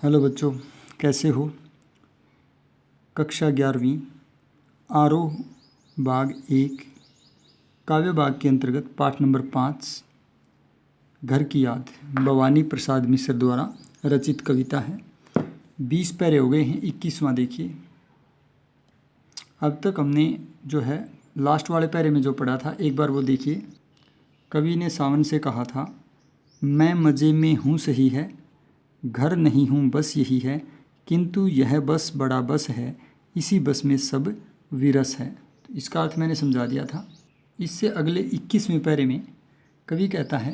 Hello बच्चों, कैसे हो। कक्षा 11वीं आरोह बाग 1 काव्य बाग के अंतर्गत पाठ नंबर 5 घर की याद भवानी प्रसाद मिश्र द्वारा रचित कविता है। 20 पैरे हो गए हैं, 21वां देखिए। अब तक हमने जो है लास्ट वाले पैरे में जो पढ़ा था एक बार वो देखिए। कवि ने सावन से कहा था, मैं मज़े में हूँ सही है, घर नहीं हूँ बस यही है, किंतु यह बस बड़ा बस है, इसी बस में सब विरस है। तो इसका अर्थ मैंने समझा दिया था। इससे अगले 21वें पैरे में कवि कहता है,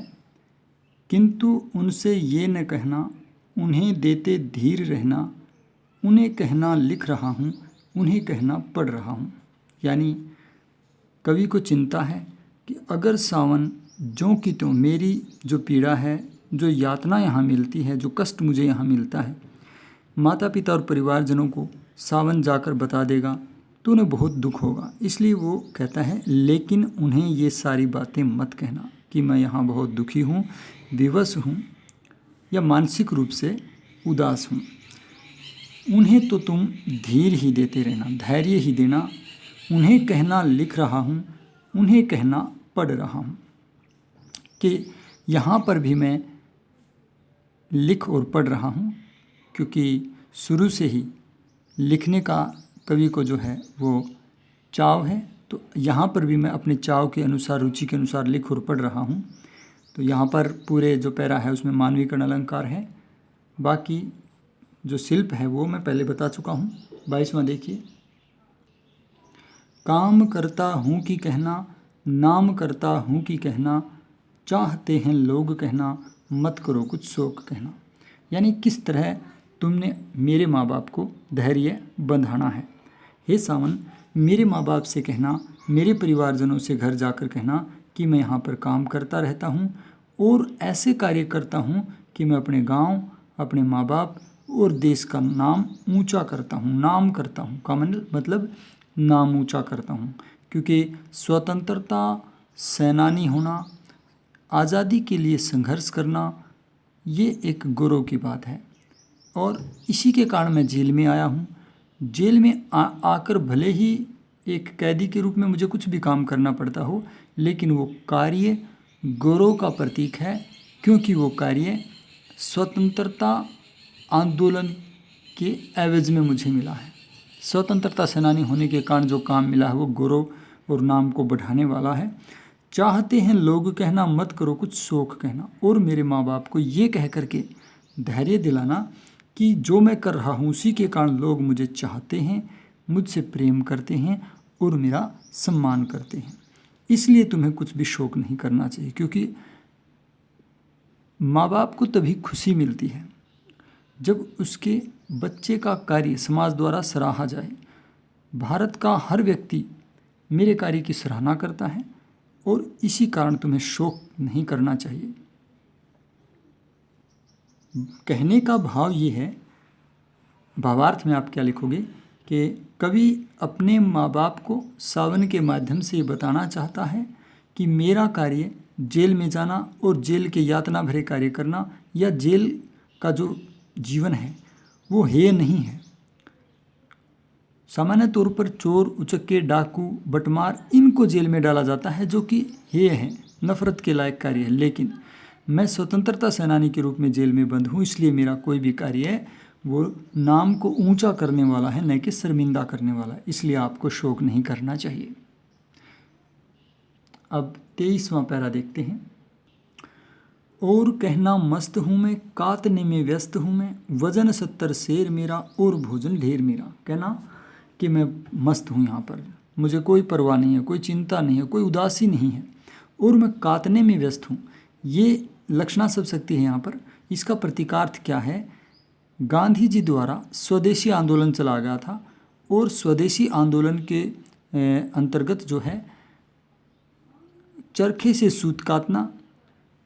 किंतु उनसे ये न कहना, उन्हें देते धीर रहना, उन्हें कहना लिख रहा हूँ, उन्हें कहना पढ़ रहा हूँ। यानी कवि को चिंता है कि अगर सावन ज्यों की त्यों मेरी जो पीड़ा है, जो यातना यहाँ मिलती है, जो कष्ट मुझे यहाँ मिलता है, माता पिता और परिवारजनों को सावन जाकर बता देगा तो उन्हें बहुत दुख होगा। इसलिए वो कहता है, लेकिन उन्हें ये सारी बातें मत कहना कि मैं यहाँ बहुत दुखी हूँ, विवश हूँ या मानसिक रूप से उदास हूँ। उन्हें तो तुम धीर ही देते रहना, धैर्य ही देना। उन्हें कहना लिख रहा हूँ, उन्हें कहना पढ़ रहा हूँ। कि यहाँ पर भी मैं लिख और पढ़ रहा हूँ, क्योंकि शुरू से ही लिखने का कवि को जो है वो चाव है। तो यहाँ पर भी मैं अपने चाव के अनुसार, रुचि के अनुसार लिख और पढ़ रहा हूँ। तो यहाँ पर पूरे जो पैरा है उसमें मानवीकरण अलंकार है। बाकी जो शिल्प है वो मैं पहले बता चुका हूँ। 22वां देखिए। काम करता हूँ कि कहना, नाम करता हूँ कि कहना, चाहते हैं लोग कहना, मत करो कुछ शोक कहना। यानी किस तरह तुमने मेरे माँ बाप को धैर्य बंधाना है। हे सावन, मेरे माँ बाप से कहना, मेरे परिवारजनों से घर जाकर कहना कि मैं यहाँ पर काम करता रहता हूँ और ऐसे कार्य करता हूँ कि मैं अपने गांव, अपने माँ बाप और देश का नाम ऊंचा करता हूँ, नाम करता हूँ का मतलब नाम ऊंचा करता हूँ। क्योंकि स्वतंत्रता सेनानी होना, आज़ादी के लिए संघर्ष करना, ये एक गौरव की बात है। और इसी के कारण मैं जेल में आया हूँ। जेल में आकर भले ही एक कैदी के रूप में मुझे कुछ भी काम करना पड़ता हो, लेकिन वो कार्य गौरव का प्रतीक है, क्योंकि वो कार्य स्वतंत्रता आंदोलन के एवज में मुझे मिला है। स्वतंत्रता सेनानी होने के कारण जो काम मिला है वो गौरव और नाम को बढ़ाने वाला है। चाहते हैं लोग कहना, मत करो कुछ शोक कहना। और मेरे माँ बाप को ये कह करके धैर्य दिलाना कि जो मैं कर रहा हूँ उसी के कारण लोग मुझे चाहते हैं, मुझसे प्रेम करते हैं और मेरा सम्मान करते हैं। इसलिए तुम्हें कुछ भी शोक नहीं करना चाहिए, क्योंकि माँ बाप को तभी खुशी मिलती है जब उसके बच्चे का कार्य समाज द्वारा सराहा जाए। भारत का हर व्यक्ति मेरे कार्य की सराहना करता है और इसी कारण तुम्हें शोक नहीं करना चाहिए। कहने का भाव ये है, भावार्थ में आप क्या लिखोगे कि कवि अपने माँ बाप को सावन के माध्यम से ये बताना चाहता है कि मेरा कार्य जेल में जाना और जेल के यातना भरे कार्य करना या जेल का जो जीवन है वो हेय नहीं है। सामान्य तौर पर चोर, उचक्के, डाकू, बटमार, इनको जेल में डाला जाता है, जो कि हेय है, नफरत के लायक कार्य है। लेकिन मैं स्वतंत्रता सेनानी के रूप में जेल में बंद हूँ, इसलिए मेरा कोई भी कार्य है वो नाम को ऊंचा करने वाला है, न कि शर्मिंदा करने वाला है। इसलिए आपको शोक नहीं करना चाहिए। अब 23वां पैरा देखते हैं। और कहना मस्त हूँ मैं, कातने में व्यस्त हूँ मैं, वजन 70 शेर मेरा और भोजन ढेर मेरा। कहना कि मैं मस्त हूँ, यहाँ पर मुझे कोई परवाह नहीं है, कोई चिंता नहीं है, कोई उदासी नहीं है, और मैं कातने में व्यस्त हूँ। ये लक्षणा सब शक्ति है यहाँ पर। इसका प्रतीकार्थ क्या है? गांधी जी द्वारा स्वदेशी आंदोलन चला गया था और स्वदेशी आंदोलन के अंतर्गत जो है चरखे से सूत काटना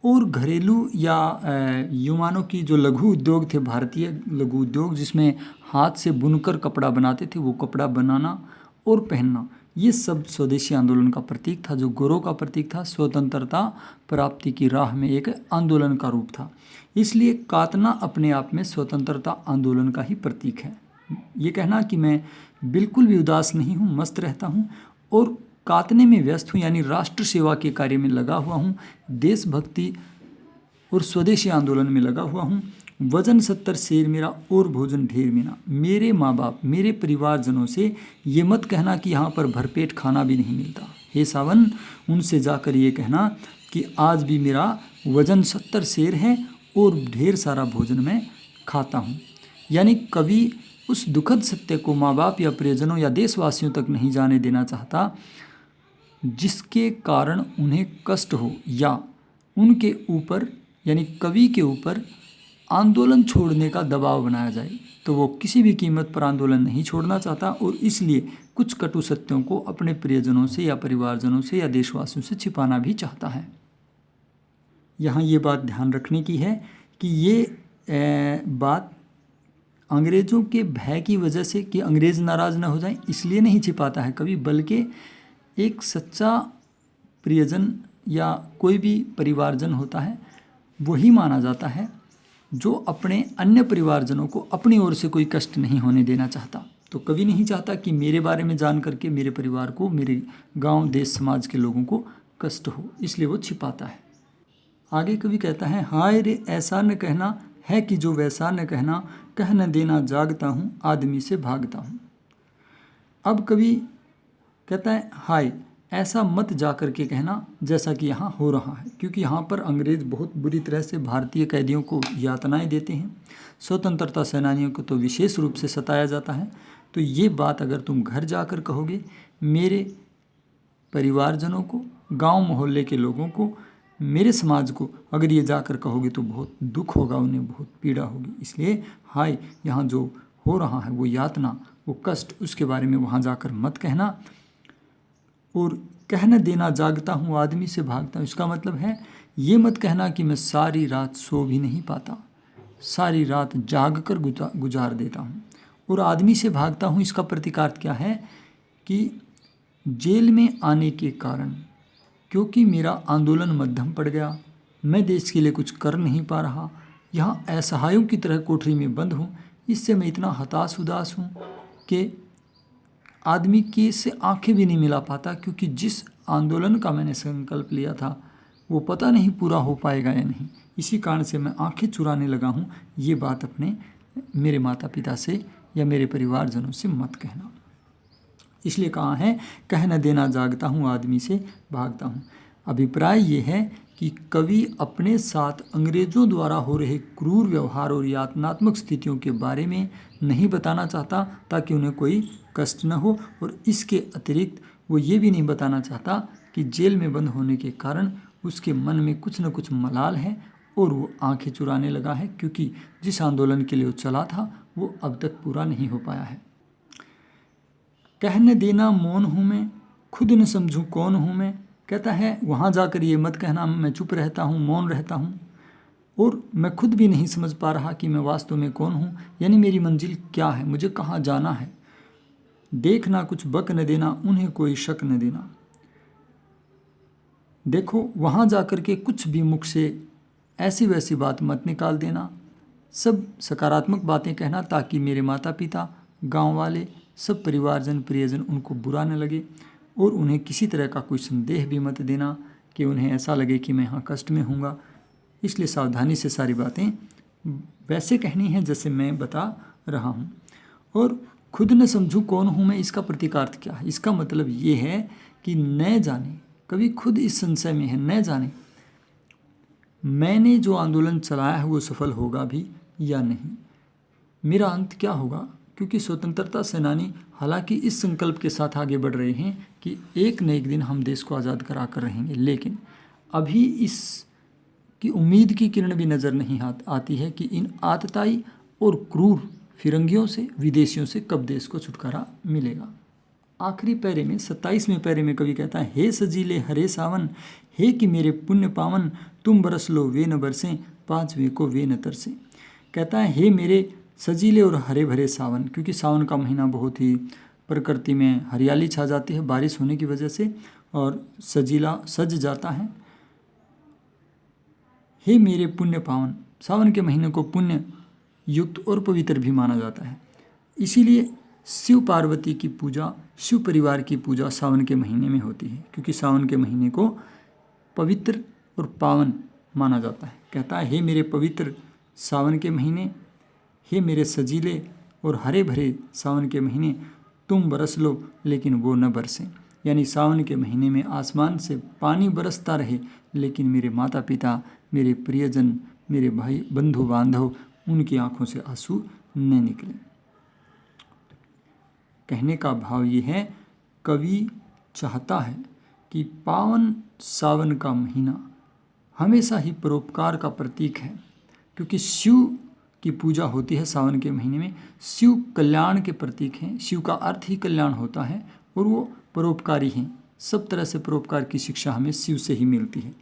और घरेलू या युवानों की जो लघु उद्योग थे, भारतीय लघु उद्योग जिसमें हाथ से बुनकर कपड़ा बनाते थे, वो कपड़ा बनाना और पहनना, ये सब स्वदेशी आंदोलन का प्रतीक था, जो गौरव का प्रतीक था, स्वतंत्रता प्राप्ति की राह में एक आंदोलन का रूप था। इसलिए कातना अपने आप में स्वतंत्रता आंदोलन का ही प्रतीक है। ये कहना कि मैं बिल्कुल भी उदास नहीं हूँ, मस्त रहता हूँ और कातने में व्यस्त हूँ, यानी राष्ट्र सेवा के कार्य में लगा हुआ हूँ, देशभक्ति और स्वदेशी आंदोलन में लगा हुआ हूँ। वजन 70 शेर मेरा और भोजन ढेर मेरा। मेरे माँ बाप, मेरे परिवारजनों से ये मत कहना कि यहाँ पर भरपेट खाना भी नहीं मिलता। हे सावन, उनसे जाकर ये कहना कि आज भी मेरा वजन 70 शेर है और ढेर सारा भोजन मैं खाता हूँ। यानी कवि उस दुखद सत्य को माँ बाप या प्रियजनों या देशवासियों तक नहीं जाने देना चाहता, जिसके कारण उन्हें कष्ट हो या उनके ऊपर, यानी कवि के ऊपर आंदोलन छोड़ने का दबाव बनाया जाए। तो वो किसी भी कीमत पर आंदोलन नहीं छोड़ना चाहता और इसलिए कुछ कटु सत्यों को अपने प्रियजनों से या परिवारजनों से या देशवासियों से छिपाना भी चाहता है। यहाँ ये बात ध्यान रखने की है कि ये बात अंग्रेज़ों के भय की वजह से, कि अंग्रेज़ नाराज़ न हो जाएं, इसलिए नहीं छिपाता है कवि, बल्कि एक सच्चा प्रियजन या कोई भी परिवारजन होता है वही माना जाता है जो अपने अन्य परिवारजनों को अपनी ओर से कोई कष्ट नहीं होने देना चाहता। तो कवि नहीं चाहता कि मेरे बारे में जान करके मेरे परिवार को, मेरे गांव, देश, समाज के लोगों को कष्ट हो, इसलिए वो छिपाता है। आगे कवि कहता है, हाय रे ऐसा न कहना है कि जो वैसा न कहना, कह न देना जागता हूँ, आदमी से भागता हूँ। अब कवि कहता है, हाय ऐसा मत जा कर के कहना जैसा कि यहाँ हो रहा है, क्योंकि यहाँ पर अंग्रेज़ बहुत बुरी तरह से भारतीय कैदियों को यातनाएं देते हैं, स्वतंत्रता सेनानियों को तो विशेष रूप से सताया जाता है। तो ये बात अगर तुम घर जाकर कहोगे, मेरे परिवारजनों को, गांव मोहल्ले के लोगों को, मेरे समाज को अगर ये जाकर कहोगे तो बहुत दुख होगा, उन्हें बहुत पीड़ा होगी। इसलिए हाय, यहाँ जो हो रहा है वो यातना, वो कष्ट, उसके बारे में वहाँ जाकर मत कहना। और कहने देना जागता हूँ, आदमी से भागता हूँ, इसका मतलब है ये मत कहना कि मैं सारी रात सो भी नहीं पाता, सारी रात जाग कर गुजार देता हूँ। और आदमी से भागता हूँ, इसका प्रतीकार्थ क्या है कि जेल में आने के कारण, क्योंकि मेरा आंदोलन मध्यम पड़ गया, मैं देश के लिए कुछ कर नहीं पा रहा, यहाँ असहायों की तरह कोठरी में बंद हूँ, इससे मैं इतना हताश उदास हूँ कि आदमी की से आंखें भी नहीं मिला पाता, क्योंकि जिस आंदोलन का मैंने संकल्प लिया था वो पता नहीं पूरा हो पाएगा या नहीं, इसी कारण से मैं आंखें चुराने लगा हूँ। ये बात अपने मेरे माता पिता से या मेरे परिवारजनों से मत कहना। इसलिए कहा है, कह न देना जागता हूँ, आदमी से भागता हूँ। अभिप्राय ये है कि कवि अपने साथ अंग्रेज़ों द्वारा हो रहे क्रूर व्यवहार और यातनात्मक स्थितियों के बारे में नहीं बताना चाहता, ताकि उन्हें कोई कष्ट न हो। और इसके अतिरिक्त वो ये भी नहीं बताना चाहता कि जेल में बंद होने के कारण उसके मन में कुछ न कुछ मलाल है और वो आंखें चुराने लगा है, क्योंकि जिस आंदोलन के लिए वो चला था वो अब तक पूरा नहीं हो पाया है। कहने देना मौन हूँ मैं, खुद न समझूँ कौन हूँ मैं। कहता है वहाँ जाकर ये मत कहना मैं चुप रहता हूँ, मौन रहता हूँ, और मैं खुद भी नहीं समझ पा रहा कि मैं वास्तव में कौन हूँ, यानी मेरी मंजिल क्या है, मुझे कहाँ जाना है। देखना कुछ बक न देना, उन्हें कोई शक न देना। देखो वहाँ जाकर के कुछ भी मुख से ऐसी वैसी बात मत निकाल देना, सब सकारात्मक बातें कहना, ताकि मेरे माता पिता, गांव वाले, सब परिवारजन, प्रियजन उनको बुरा न लगे, और उन्हें किसी तरह का कोई संदेह भी मत देना कि उन्हें ऐसा लगे कि मैं यहाँ कष्ट में हूँगा। इसलिए सावधानी से सारी बातें वैसे कहनी है जैसे मैं बता रहा हूँ। और खुद न समझूँ कौन हूँ मैं, इसका प्रतीकार्थ क्या है? इसका मतलब ये है कि न जाने, कभी खुद इस संशय में है, न जाने मैंने जो आंदोलन चलाया है वो सफल होगा भी या नहीं, मेरा अंत क्या होगा। क्योंकि स्वतंत्रता सेनानी हालांकि इस संकल्प के साथ आगे बढ़ रहे हैं कि एक न एक दिन हम देश को आज़ाद करा कर रहेंगे, लेकिन अभी इस की उम्मीद की किरण भी नज़र नहीं आती है कि इन आतताई और क्रूर फिरंगियों से, विदेशियों से कब देश को छुटकारा मिलेगा। आखिरी पैरे में 27वें पैरे में कवि कहता है, हे सजीले हरे सावन, हे कि मेरे पुण्य पावन, तुम बरस लो वे न बरसें, 5वें को वे न तरसें। कहता है हे मेरे सजीले और हरे भरे सावन, क्योंकि सावन का महीना बहुत ही प्रकृति में हरियाली छा जाती है बारिश होने की वजह से और सजीला सज जाता है। हे मेरे पुण्य पावन, सावन के महीने को पुण्य युक्त और पवित्र भी माना जाता है। इसीलिए शिव पार्वती की पूजा, शिव परिवार की पूजा सावन के महीने में होती है, क्योंकि सावन के महीने को पवित्र और पावन माना जाता है। कहता है, हे मेरे पवित्र सावन के महीने, हे मेरे सजीले और हरे भरे सावन के महीने, तुम बरस लो लेकिन वो न बरसे। यानी सावन के महीने में आसमान से पानी बरसता रहे, लेकिन मेरे माता पिता, मेरे प्रियजन, मेरे भाई बंधु बांधव, उनकी आंखों से आंसू न निकले। कहने का भाव ये है, कवि चाहता है कि पावन सावन का महीना हमेशा ही परोपकार का प्रतीक है, क्योंकि शिव की पूजा होती है सावन के महीने में। शिव कल्याण के प्रतीक हैं, शिव का अर्थ ही कल्याण होता है और वो परोपकारी हैं। सब तरह से परोपकार की शिक्षा हमें शिव से ही मिलती है।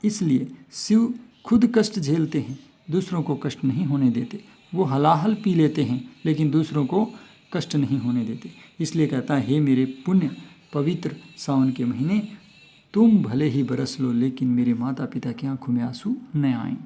इसलिए शिव खुद कष्ट झेलते हैं, दूसरों को कष्ट नहीं होने देते। वो हलाहल पी लेते हैं लेकिन दूसरों को कष्ट नहीं होने देते। इसलिए कहता है, हे मेरे पुण्य पवित्र सावन के महीने, तुम भले ही बरस लो लेकिन मेरे माता पिता की आंखों में आंसू न आएं।